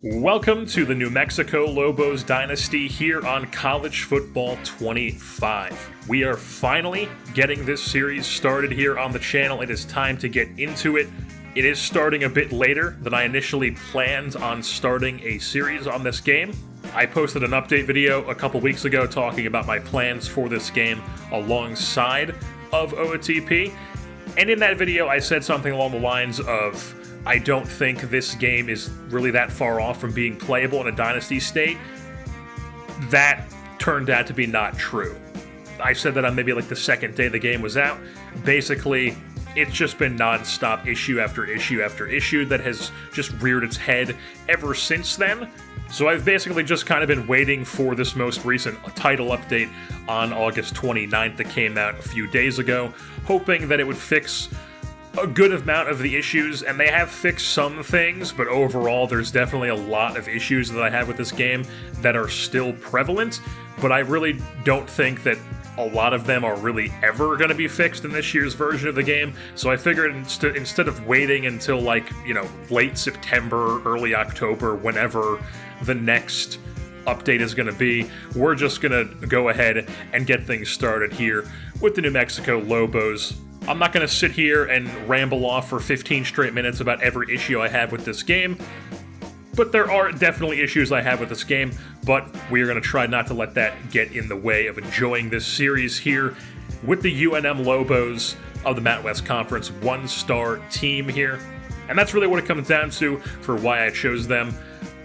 Welcome to the New Mexico Lobos Dynasty here on College Football 25. We are finally getting this series started here on the channel. It is time to get into it. It is starting a bit later than I initially planned on starting a series on this game. I posted an update video a couple weeks ago talking about my plans for this game alongside of OOTP. And in that video, I said something along the lines of, I don't think this game is really that far off from being playable in a Dynasty state. That turned out to be not true. I said that on maybe like the second day the game was out. Basically, it's just been non-stop issue after issue after issue that has just reared its head ever since then. So I've basically just kind of been waiting for this most recent title update on August 29th that came out a few days ago, hoping that it would fix a good amount of the issues, and they have fixed some things, but overall there's definitely a lot of issues that I have with this game that are still prevalent, but I really don't think that a lot of them are really ever going to be fixed in this year's version of the game. So I figured instead of waiting until late September, early October, whenever the next update is going to be, we're just going to go ahead and get things started here with the New Mexico Lobos. I'm not going to sit here and ramble off for 15 straight minutes about every issue I have with this game, but there are definitely issues I have with this game, but we are going to try not to let that get in the way of enjoying this series here with the UNM Lobos of the Mountain West Conference one-star team here. And that's really what it comes down to for why I chose them.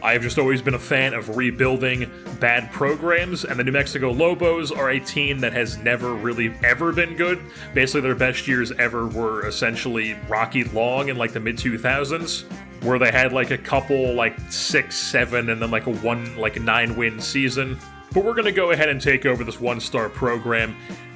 I've just always been a fan of rebuilding bad programs, and the New Mexico Lobos are a team that has never really ever been good. Basically, their best years ever were essentially Rocky Long in the mid-2000s, where they had a couple 6, 7, and then a 9-win season. But we're going to go ahead and take over this one-star program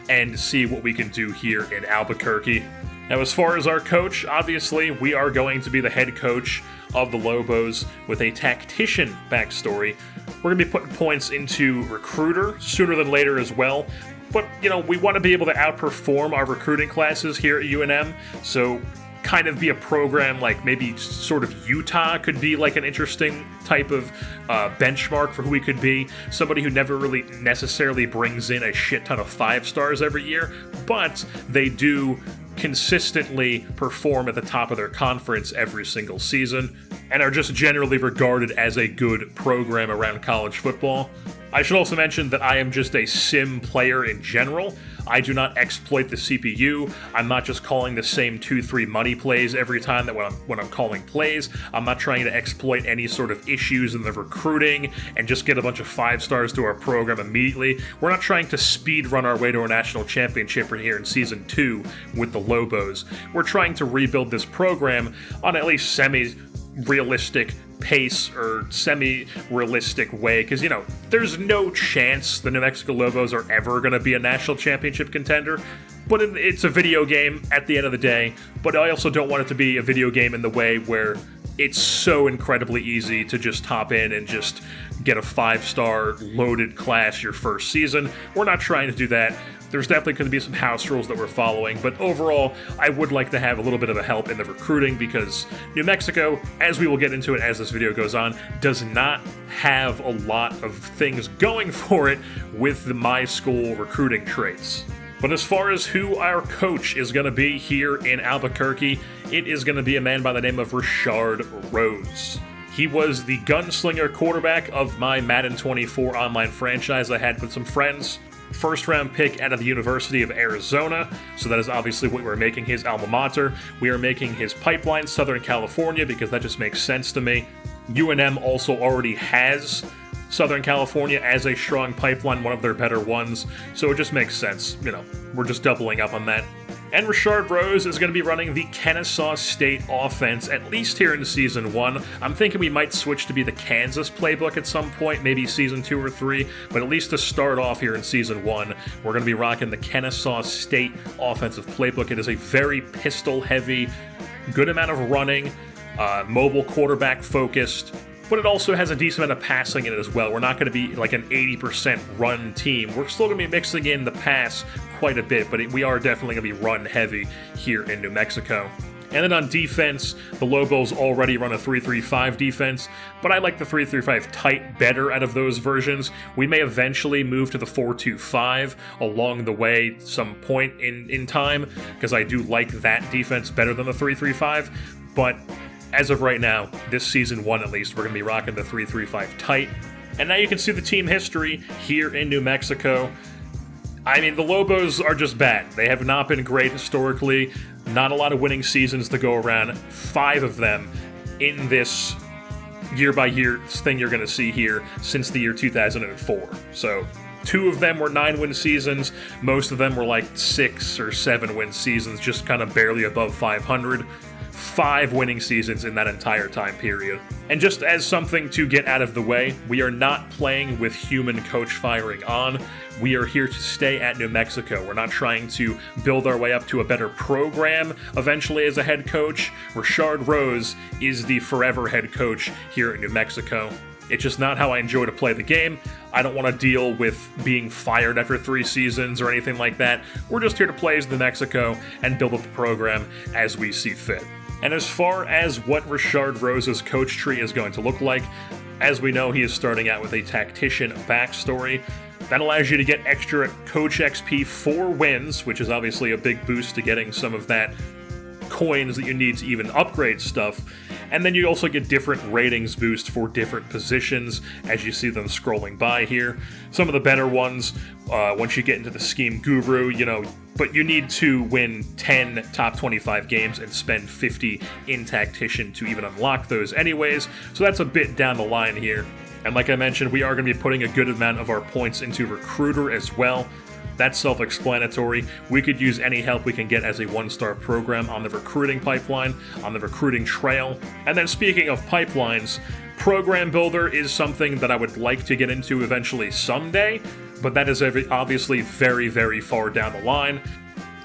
and see what we can do here in Albuquerque. Now, as far as our coach, obviously, we are going to be the head coach of the Lobos with a tactician backstory. We're going to be putting points into recruiter sooner than later as well. But, we want to be able to outperform our recruiting classes here at UNM. So kind of be a program like maybe sort of Utah could be an interesting type of benchmark for who we could be. Somebody who never really necessarily brings in a shit ton of 5 stars every year, but they do consistently perform at the top of their conference every single season and are just generally regarded as a good program around college football. I should also mention that I am just a sim player in general. I do not exploit the CPU. I'm not just calling the same 2-3 money plays every time that when I'm calling plays. I'm not trying to exploit any sort of issues in the recruiting and just get a bunch of 5 stars to our program immediately. We're not trying to speed run our way to a national championship here in Season 2 with the Lobos. We're trying to rebuild this program on at least semi-realistic pace or semi-realistic way, because there's no chance the New Mexico Lobos are ever going to be a national championship contender, but it's a video game at the end of the day. But I also don't want it to be a video game in the way where it's so incredibly easy to just hop in and just get a 5-star loaded class your first season. We're not trying to do that. There's definitely going to be some house rules that we're following, but overall, I would like to have a little bit of a help in the recruiting because New Mexico, as we will get into it as this video goes on, does not have a lot of things going for it with the my school recruiting traits. But as far as who our coach is going to be here in Albuquerque, it is going to be a man by the name of Richard Rose. He was the gunslinger quarterback of my Madden 24 online franchise I had with some friends. First-round pick out of the University of Arizona, so that is obviously what we're making his alma mater. We are making his pipeline Southern California because that just makes sense to me. UNM also already has Southern California as a strong pipeline, one of their better ones, so it just makes sense. We're just doubling up on that. And Richard Rose is going to be running the Kennesaw State offense, at least here in Season 1. I'm thinking we might switch to be the Kansas playbook at some point, maybe Season 2 or 3, but at least to start off here in Season 1, we're going to be rocking the Kennesaw State offensive playbook. It is a very pistol-heavy, good amount of running, mobile quarterback focused, but it also has a decent amount of passing in it as well. We're not going to be like an 80% run team. We're still going to be mixing in the pass quite a bit, but we are definitely going to be run heavy here in New Mexico. And then on defense, the Lobos already run a 3-3-5 defense, but I like the 3-3-5 tight better out of those versions. We may eventually move to the 4-2-5 along the way, some point in time, because I do like that defense better than the 3-3-5, but as of right now, this season 1 at least, we're going to be rocking the 3-3-5 tight. And now you can see the team history here in New Mexico. I mean, the Lobos are just bad. They have not been great historically. Not a lot of winning seasons to go around. 5 of them in this year-by-year thing you're going to see here since the year 2004. So 2 of them were 9-win seasons. Most of them were like 6 or 7-win seasons, just kind of barely above 500. 5 winning seasons in that entire time period. And just as something to get out of the way, we are not playing with human coach firing on. We are here to stay at New Mexico. We're not trying to build our way up to a better program eventually as a head coach. Rashard Rose is the forever head coach here at New Mexico. It's just not how I enjoy to play the game. I don't want to deal with being fired after 3 seasons or anything like that. We're just here to play as New Mexico and build up the program as we see fit. And as far as what Rashard Rose's coach tree is going to look like, as we know, he is starting out with a tactician backstory. That allows you to get extra coach XP for wins, which is obviously a big boost to getting some of that coins that you need to even upgrade stuff. And then you also get different ratings boost for different positions as you see them scrolling by here. Some of the better ones, once you get into the scheme guru, but you need to win 10 top 25 games and spend 50 in tactician to even unlock those anyways. So that's a bit down the line here. And like I mentioned, we are going to be putting a good amount of our points into recruiter as well. That's self-explanatory. We could use any help we can get as a 1-star program on the recruiting pipeline, on the recruiting trail. And then speaking of pipelines, Program Builder is something that I would like to get into eventually someday, but that is obviously very, very far down the line.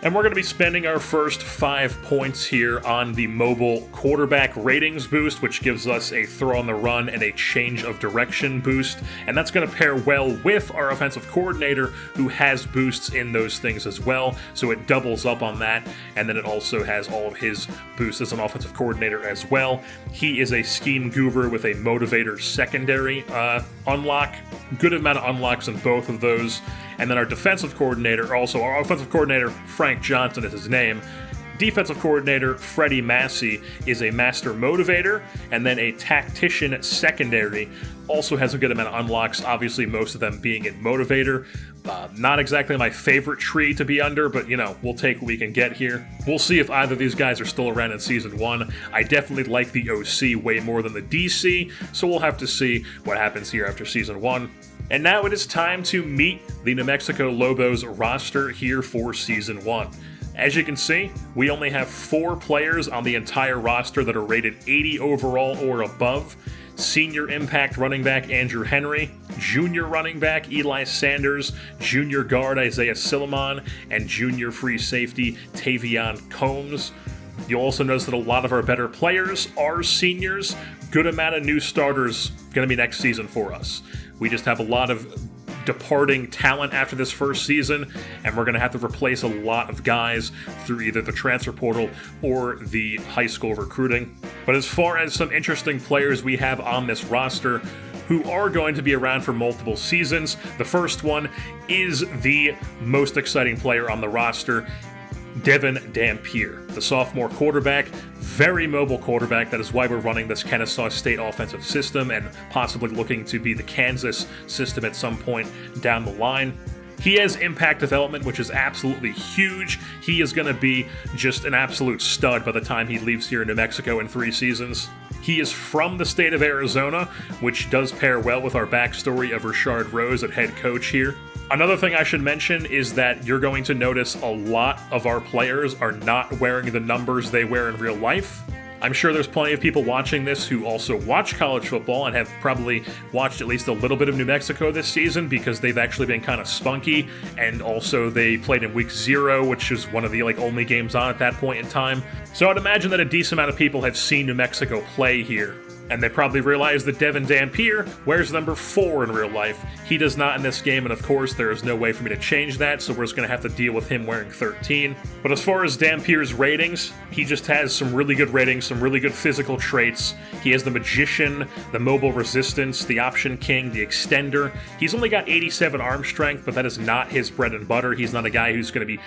And we're going to be spending our first 5 points here on the mobile quarterback ratings boost, which gives us a throw on the run and a change of direction boost. And that's going to pair well with our offensive coordinator, who has boosts in those things as well. So it doubles up on that. And then it also has all of his boosts as an offensive coordinator as well. He is a scheme guru with a motivator secondary unlock. Good amount of unlocks in both of those. And then our defensive coordinator, also our offensive coordinator, Frank Johnson is his name. Defensive coordinator, Freddie Massey, is a master motivator, and then a tactician secondary also has a good amount of unlocks, obviously most of them being in motivator. Not exactly my favorite tree to be under, but we'll take what we can get here. We'll see if either of these guys are still around in Season 1. I definitely like the OC way more than the DC, so we'll have to see what happens here after Season 1. And now it is time to meet the New Mexico Lobos roster here for Season 1. As you can see, we only have 4 players on the entire roster that are rated 80 overall or above. Senior impact running back Andrew Henry, junior running back Eli Sanders, junior guard Isaiah Silliman, and junior free safety Tavion Combs. You'll also notice that a lot of our better players are seniors. Good amount of new starters going to be next season for us. We just have a lot of departing talent after this first season, and we're going to have to replace a lot of guys through either the transfer portal or the high school recruiting. But as far as some interesting players we have on this roster who are going to be around for multiple seasons, the first one is the most exciting player on the roster, Devin Dampier, the sophomore quarterback, very mobile quarterback. That is why we're running this Kennesaw State offensive system and possibly looking to be the Kansas system at some point down the line. He has impact development, which is absolutely huge. He is going to be just an absolute stud by the time he leaves here in New Mexico in 3 seasons. He is from the state of Arizona, which does pair well with our backstory of Rashard Rose at head coach here. Another thing I should mention is that you're going to notice a lot of our players are not wearing the numbers they wear in real life. I'm sure there's plenty of people watching this who also watch college football and have probably watched at least a little bit of New Mexico this season because they've actually been kind of spunky, and also they played in week 0, which is one of the only games on at that point in time. So I'd imagine that a decent amount of people have seen New Mexico play here. And they probably realize that Devin Dampier wears number 4 in real life. He does not in this game, and of course there is no way for me to change that, so we're just going to have to deal with him wearing 13. But as far as Dampier's ratings, he just has some really good ratings, some really good physical traits. He has the Magician, the Mobile Resistance, the Option King, the Extender. He's only got 87 arm strength, but that is not his bread and butter. He's not a guy who's going to be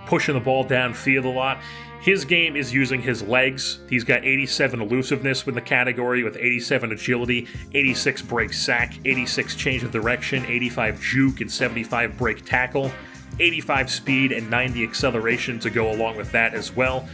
pushing the ball downfield a lot. His game is using his legs. He's got 87 elusiveness with the category, with 87 agility, 86 break sack, 86 change of direction, 85 juke, and 75 break tackle, 85 speed, and 90 acceleration to go along with that as well.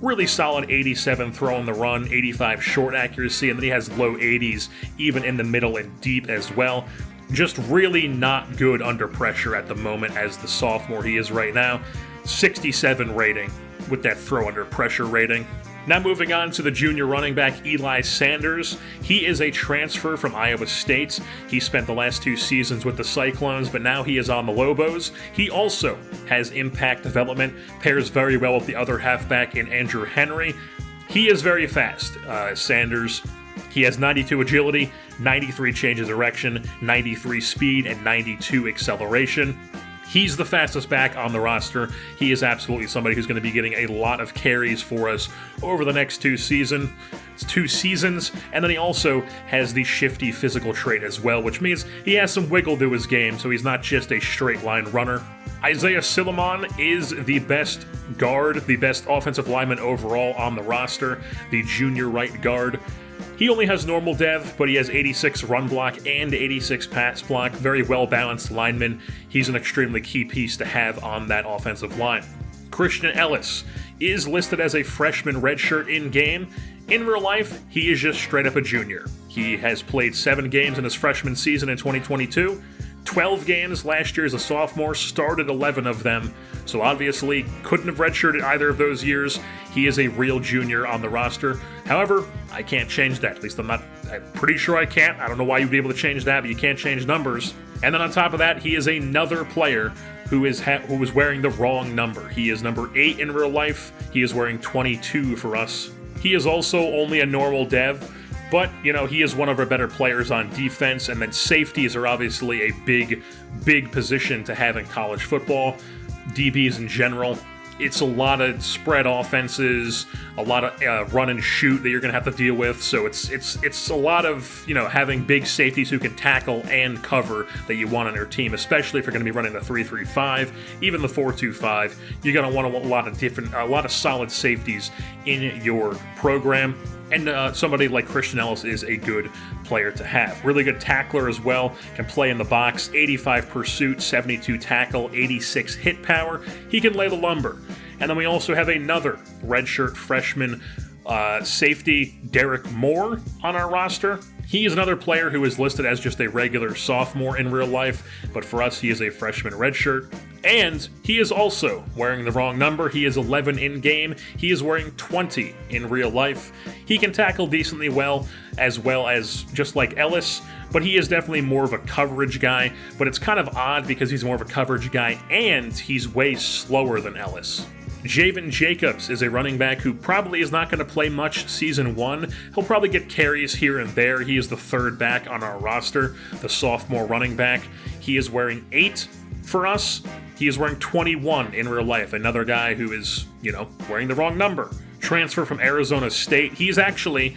Really solid 87 throw on the run, 85 short accuracy, and then he has low 80s even in the middle and deep as well. Just really not good under pressure at the moment as the sophomore he is right now. 67 rating with that throw under pressure rating. Now moving on to the junior running back Eli Sanders. He is a transfer from Iowa State. He spent the last 2 seasons with the Cyclones, but now he is on the Lobos. He also has impact development, pairs very well with the other halfback in Andrew Henry. He is very fast, Sanders. He has 92 agility, 93 change of direction, 93 speed, and 92 acceleration. He's the fastest back on the roster. He is absolutely somebody who's going to be getting a lot of carries for us over the next 2 seasons. And then he also has the shifty physical trait as well, which means he has some wiggle to his game, so he's not just a straight line runner. Isaiah Silliman is the best guard, the best offensive lineman overall on the roster, the junior right guard. He only has normal dev, but he has 86 run block and 86 pass block. Very well-balanced lineman. He's an extremely key piece to have on that offensive line. Christian Ellis is listed as a freshman redshirt in-game. In real life, he is just straight up a junior. He has played 7 games in his freshman season in 2022. 12 games last year as a sophomore, started 11 of them, so obviously couldn't have redshirted either of those years. He is a real junior on the roster. However, I can't change that. At least I'm pretty sure I can't. I don't know why you'd be able to change that, but you can't change numbers. And then on top of that, he is another player who is wearing the wrong number. He is number 8 in real life. He is wearing 22 for us. He is also only a normal dev, but, he is one of our better players on defense, and then safeties are obviously a big position to have in college football. DBs in general. It's a lot of spread offenses, a lot of run and shoot that you're going to have to deal with. So it's a lot of, having big safeties who can tackle and cover that you want on your team, especially if you're going to be running the 3-3-5, even the 4-2-5. You're going to want a lot of solid safeties in your program. And somebody like Christian Ellis is a good player to have. Really good tackler as well. Can play in the box. 85 pursuit, 72 tackle, 86 hit power. He can lay the lumber. And then we also have another redshirt freshman safety, Derek Moore, on our roster. He is another player who is listed as just a regular sophomore in real life, but for us, he is a freshman redshirt. And he is also wearing the wrong number. He is 11 in-game. He is wearing 20 in real life. He can tackle decently well as just like Ellis, but he is definitely more of a coverage guy. But it's kind of odd because he's more of a coverage guy, and he's way slower than Ellis. Javen Jacobs is a running back who probably is not going to play much Season 1. He'll probably get carries here and there. He is the 3rd back on our roster, the sophomore running back. He is wearing 8 for us. He is wearing 21 in real life. Another guy who is, wearing the wrong number. Transfer from Arizona State. He's actually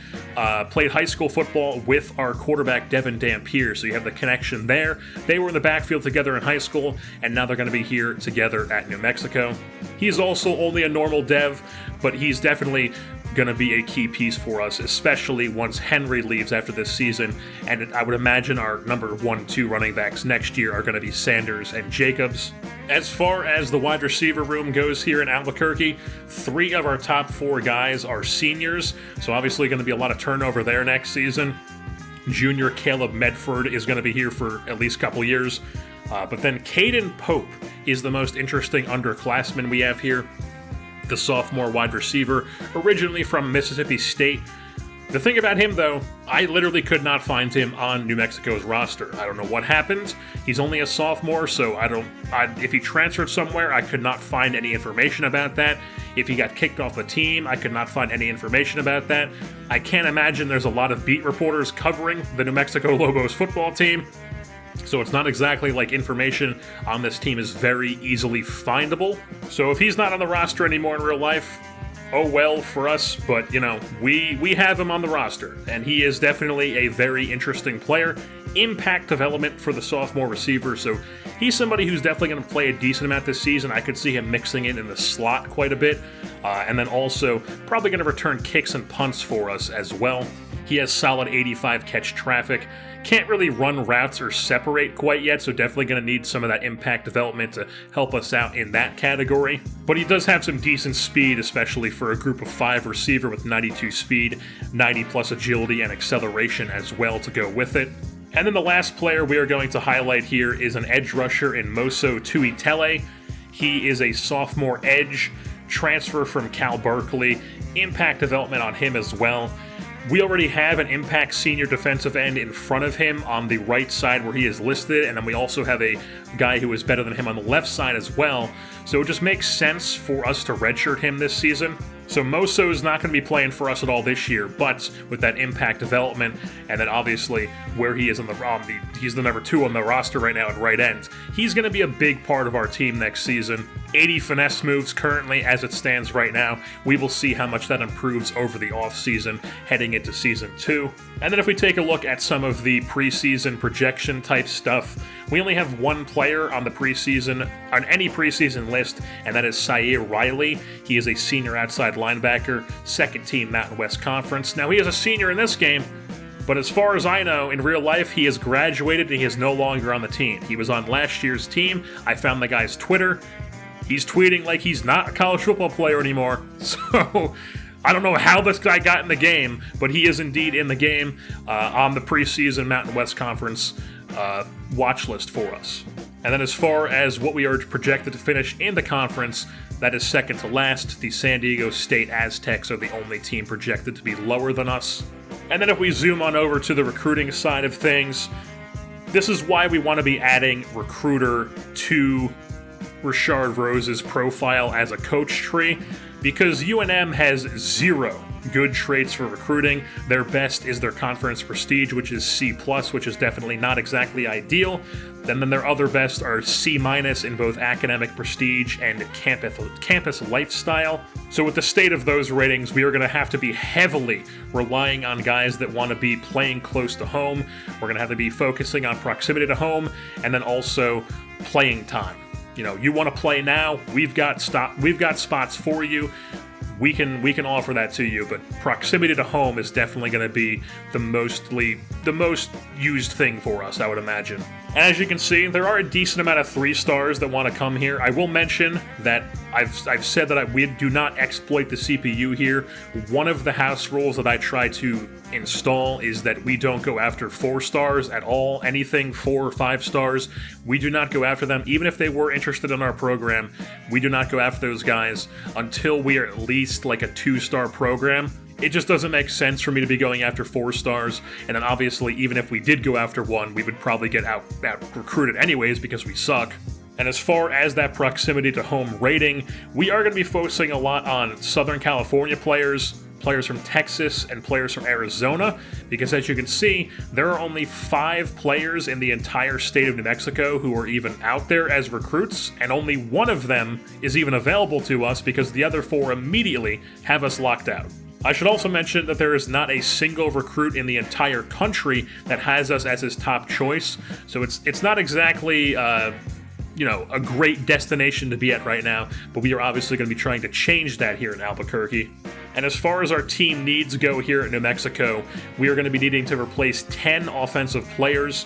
played high school football with our quarterback, Devin Dampier, so you have the connection there. They were in the backfield together in high school, and now they're going to be here together at New Mexico. He's also only a normal dev, but he's definitely going to be a key piece for us, especially once Henry leaves after this season. And I would imagine our number 1-2 running backs next year are going to be Sanders and Jacobs. As far as the wide receiver room goes here in Albuquerque, 3 of our top 4 guys are seniors, so obviously going to be a lot of turnover there next season. Junior Caleb Medford is going to be here for at least a couple years. But then Caden Pope is the most interesting underclassman we have here. The sophomore wide receiver, originally from Mississippi State. The thing about him, though, I literally could not find him on New Mexico's roster. I don't know what happened. He's only a sophomore, so if he transferred somewhere, I could not find any information about that. If he got kicked off the team, I could not find any information about that. I can't imagine there's a lot of beat reporters covering the New Mexico Lobos football team, so it's not exactly like information on this team is very easily findable. So if he's not on the roster anymore in real life, oh well for us, but we have him on the roster, and he is definitely a very interesting player. Impact development for the sophomore receiver, so he's somebody who's definitely going to play a decent amount this season. I could see him mixing in the slot quite a bit, and then also probably going to return kicks and punts for us as well. He has solid 85 catch traffic. Can't really run routes or separate quite yet, so definitely going to need some of that impact development to help us out in that category. But he does have some decent speed, especially for a group of 5 receiver with 92 speed, 90 plus agility and acceleration as well to go with it. And then the last player we are going to highlight here is an edge rusher in Moso Tuitele. He is a sophomore edge, transfer from Cal Berkeley. Impact development on him as well. We already have an impact senior defensive end in front of him on the right side where he is listed, and then we also have a guy who is better than him on the left side as well. So it just makes sense for us to redshirt him this season. So Moso is not going to be playing for us at all this year, but with that impact development, and then obviously where he is he's the number 2 on the roster right now at right end, he's going to be a big part of our team next season. 80 finesse moves currently as it stands right now. We will see how much that improves over the offseason heading into season 2. And then if we take a look at some of the preseason projection type stuff, we only have one player on any preseason list, and that is Sayer Riley. He is a senior outside linebacker, second team Mountain West Conference. Now, he is a senior in this game, but as far as I know, in real life, he has graduated and he is no longer on the team. He was on last year's team. I found the guy's Twitter. He's tweeting like he's not a college football player anymore. So I don't know how this guy got in the game, but he is indeed in the game on the preseason Mountain West Conference watch list for us. And then as far as what we are projected to finish in the conference, that is second to last. The San Diego State Aztecs are the only team projected to be lower than us. And then if we zoom on over to the recruiting side of things, this is why we want to be adding recruiter to Rashard Rose's profile as a coach tree, because UNM has 0 good traits for recruiting. Their best is their conference prestige, which is C+, which is definitely not exactly ideal. And then their other best are C- in both academic prestige and campus lifestyle. So with the state of those ratings, we are going to have to be heavily relying on guys that want to be playing close to home. We're going to have to be focusing on proximity to home, and then also playing time. You want to play now, we've got spots for you. We can offer that to you, but proximity to home is definitely going to be the most used thing for us, I would imagine. And as you can see, there are a decent amount of 3 stars that want to come here. I will mention that I've said that we do not exploit the CPU here. One of the house rules that I try to install is that we don't go after 4 stars at all. Anything 4 or 5 stars, we do not go after them. Even if they were interested in our program, we do not go after those guys until we are at least like a 2-star program. It just doesn't make sense for me to be going after 4 stars, and then obviously even if we did go after 1, we would probably get out recruited anyways because we suck. And as far as that proximity to home rating, we are going to be focusing a lot on Southern California players from Texas, and players from Arizona, because as you can see, there are only 5 players in the entire state of New Mexico who are even out there as recruits, and only 1 of them is even available to us because the other 4 immediately have us locked out. I should also mention that there is not a single recruit in the entire country that has us as his top choice, so it's not exactly a great destination to be at right now, but we are obviously going to be trying to change that here in Albuquerque. And as far as our team needs go here at New Mexico, we are going to be needing to replace 10 offensive players.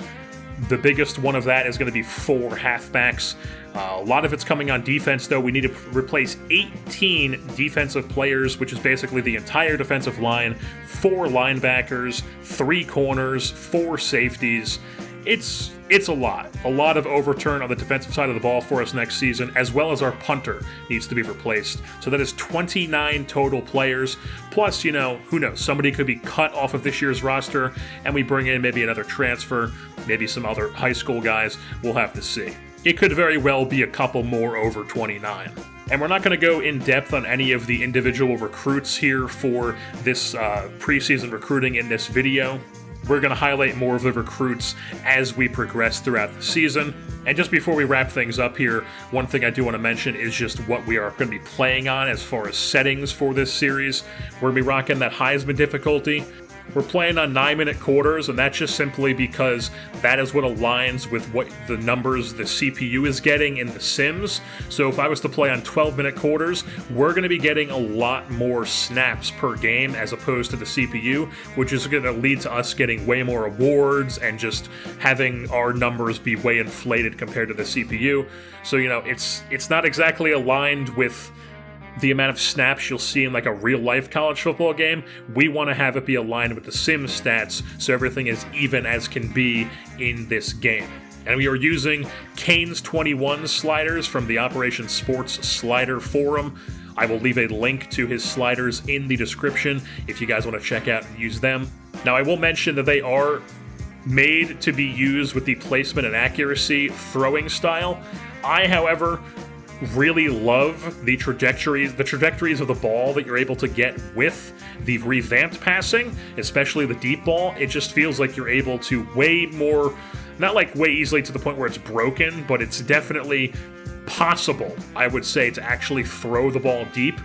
The biggest one of that is going to be 4 halfbacks. A lot of it's coming on defense, though. We need to replace 18 defensive players, which is basically the entire defensive line, 4 linebackers, 3 corners, 4 safeties, It's a lot of overturn on the defensive side of the ball for us next season, as well as our punter needs to be replaced. So that is 29 total players, plus, who knows, somebody could be cut off of this year's roster, and we bring in maybe another transfer, maybe some other high school guys. We'll have to see. It could very well be a couple more over 29. And we're not going to go in depth on any of the individual recruits here for this preseason recruiting in this video. We're going to highlight more of the recruits as we progress throughout the season. And just before we wrap things up here, one thing I do want to mention is just what we are going to be playing on as far as settings for this series. We're going to be rocking that Heisman difficulty. We're playing on 9-minute quarters, and that's just simply because that is what aligns with what the numbers the CPU is getting in the Sims. So if I was to play on 12-minute quarters, we're going to be getting a lot more snaps per game as opposed to the CPU, which is going to lead to us getting way more awards and just having our numbers be way inflated compared to the CPU. So, it's not exactly aligned with the amount of snaps you'll see in like a real-life college football game. We want to have it be aligned with the sim stats so everything is even as can be in this game. And we are using Kane's 21 sliders from the Operation Sports Slider Forum. I will leave a link to his sliders in the description if you guys want to check out and use them. Now, I will mention that they are made to be used with the placement and accuracy throwing style. I, however, really love the trajectories of the ball that you're able to get with the revamped passing, especially the deep ball. It just feels like you're able to way more, not like way easily to the point where it's broken, but it's definitely possible, I would say, to actually throw the ball deep.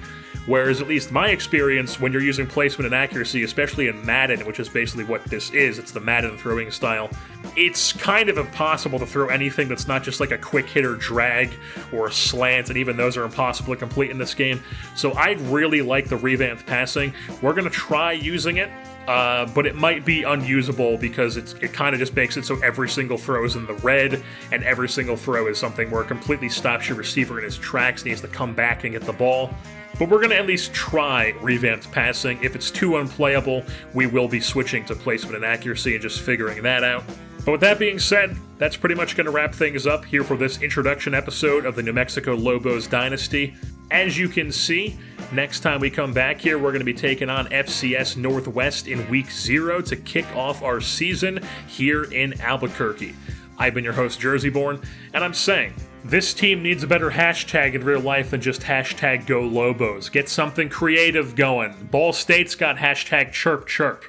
Whereas at least my experience when you're using placement and accuracy, especially in Madden, which is basically what this is, it's the Madden throwing style, it's kind of impossible to throw anything that's not just like a quick hitter drag or a slant, and even those are impossible to complete in this game. So I really like the revamped passing. We're going to try using it, but it might be unusable because it kind of just makes it so every single throw is in the red, and every single throw is something where it completely stops your receiver in his tracks and he has to come back and get the ball. But we're going to at least try revamped passing. If it's too unplayable, we will be switching to placement and accuracy and just figuring that out. But with that being said, that's pretty much going to wrap things up here for this introduction episode of the New Mexico Lobos Dynasty. As you can see, next time we come back here, we're going to be taking on FCS Northwest in Week 0 to kick off our season here in Albuquerque. I've been your host, Jerseyborn, and I'm saying, this team needs a better hashtag in real life than just hashtag Go Lobos. Get something creative going. Ball State's got hashtag Chirp Chirp.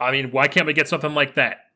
I mean, why can't we get something like that?